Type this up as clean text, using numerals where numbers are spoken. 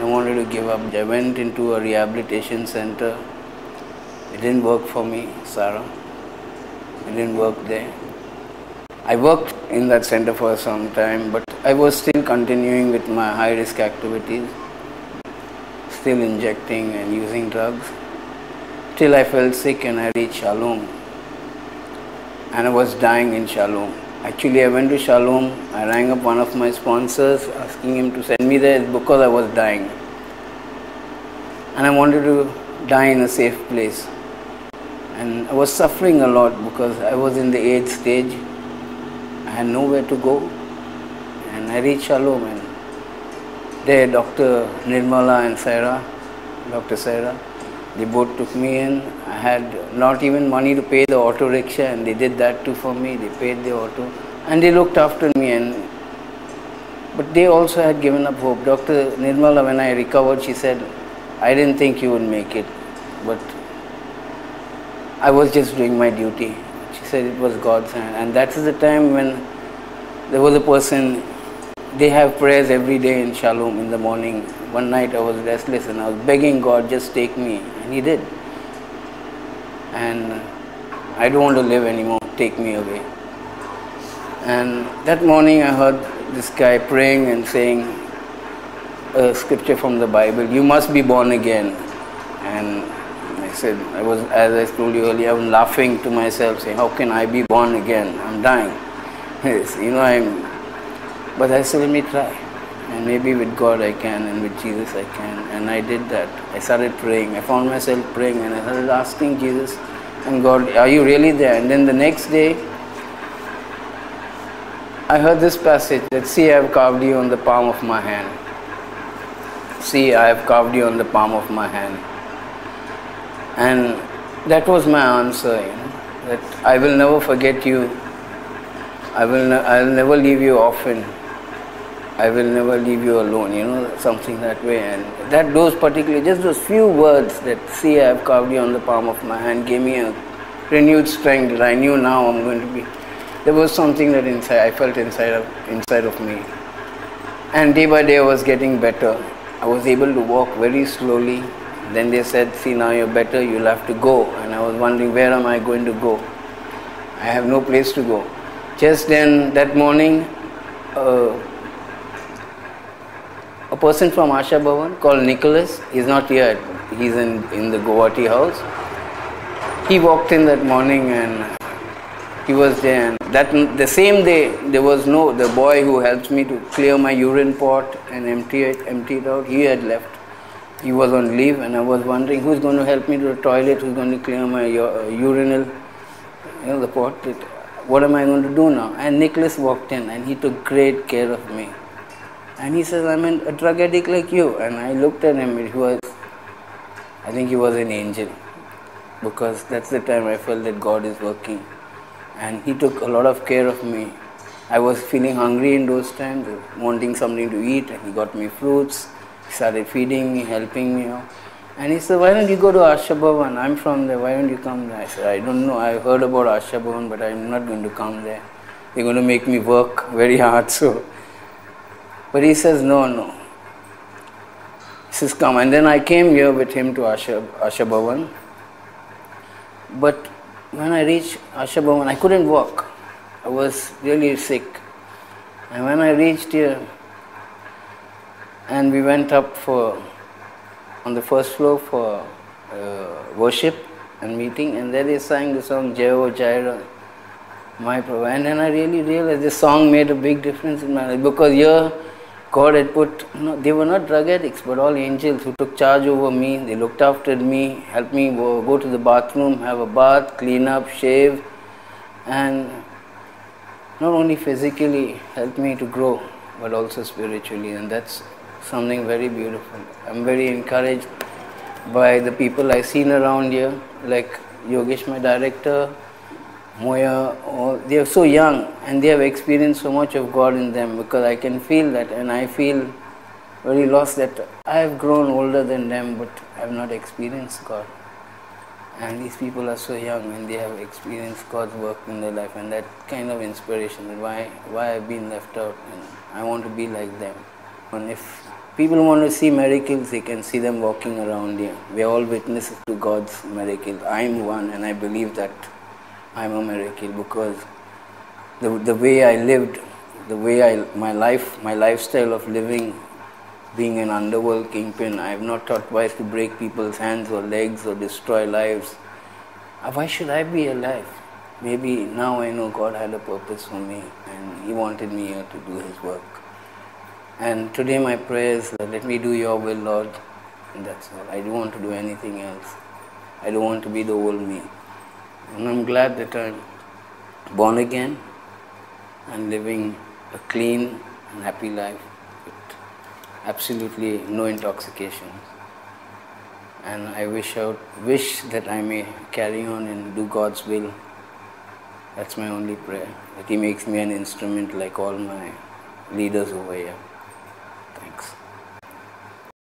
I wanted to give up. I went into a rehabilitation center. It didn't work for me, Sarah. It didn't work there. I worked in that center for some time, but I was still continuing with my high-risk activities, still injecting and using drugs, till I fell sick and I reached Shalom. And I was dying in Shalom. Actually, I went to Shalom. I rang up one of my sponsors, asking him to send me there because I was dying. And I wanted to die in a safe place. And I was suffering a lot because I was in the AIDS stage. I had nowhere to go. And I reached Shalom. And there, Dr. Nirmala and Dr. Sarah, they both took me in. I had not even money to pay the auto rickshaw, and they did that too for me. They paid the auto, and they looked after me. But they also had given up hope. Dr. Nirmala, when I recovered, she said, "I didn't think you would make it, but I was just doing my duty." She said it was God's hand, and that is the time when there was a person. They have prayers every day in Shalom in the morning. One night I was restless and I was begging God, just take me. And He did. And I don't want to live anymore, take me away. And that morning I heard this guy praying and saying a scripture from the Bible, "You must be born again." And I said, as I told you earlier, I was laughing to myself, saying, how can I be born again? I'm dying. Yes, but I said, let me try. And maybe with God I can, and with Jesus I can. And I did that. I started praying. I found myself praying, and I started asking Jesus and God, are you really there? And then the next day, I heard this passage that, see, I have carved you on the palm of my hand. See, I have carved you on the palm of my hand. And that was my answer, that I will never forget you. I'll never leave you orphan. I will never leave you alone, something that way. And just those few words that, see, I have carved you on the palm of my hand, gave me a renewed strength that I knew now I'm going to be. There was something that I felt inside of me. And day by day I was getting better. I was able to walk very slowly. Then they said, see, now you're better, you'll have to go. And I was wondering, where am I going to go? I have no place to go. Just then, that morning, a person from Asha Bhavan called Nicholas, he's not here, he's in the Guwahati house. He walked in that morning and he was there. And the same day, there was the boy who helped me to clear my urine pot and empty it out, he had left. He was on leave, and I was wondering who's going to help me to the toilet, who's going to clear my urinal, the pot. What am I going to do now? And Nicholas walked in and he took great care of me. And he says, I'm a drug addict like you. And I looked at him, I think he was an angel. Because that's the time I felt that God is working. And he took a lot of care of me. I was feeling hungry in those times, wanting something to eat, and he got me fruits. He started feeding me, helping me out. And he said, why don't you go to Asha Bhavan? I'm from there, why don't you come there? I said, I don't know, I heard about Asha Bhavan, but I'm not going to come there. They're going to make me work very hard, so. But he says, no. He says, come. And then I came here with him to Asha Bhavan. But when I reached Asha Bhavan, I couldn't walk. I was really sick. And when I reached here, and we went up on the first floor for worship and meeting, and there they sang the song Jai Jaira, my Prabhu. And then I really realized this song made a big difference in my life, because here God had put, they were not drug addicts, but all angels who took charge over me. They looked after me, helped me go to the bathroom, have a bath, clean up, shave, and not only physically helped me to grow, but also spiritually. And that's something very beautiful. I'm very encouraged by the people I've seen around here, like Yogesh, my director, Moya. They are so young and they have experienced so much of God in them, because I can feel that, and I feel very lost that I have grown older than them, but I have not experienced God. And these people are so young and they have experienced God's work in their life, and that kind of inspiration, why I've been left out, and I want to be like them. And if people want to see miracles, they can see them walking around here. We are all witnesses to God's miracle. I am one, and I believe that I am a miracle because the way I lived, my lifestyle of living, being an underworld kingpin, I have not thought twice to break people's hands or legs or destroy lives. Why should I be alive? Maybe now I know God had a purpose for me and He wanted me here to do His work. And today my prayer is, let me do Your will, Lord, and that's all. I don't want to do anything else. I don't want to be the old me. And I'm glad that I'm born again and living a clean and happy life with absolutely no intoxication. And I wish that I may carry on and do God's will. That's my only prayer, that He makes me an instrument like all my leaders over here.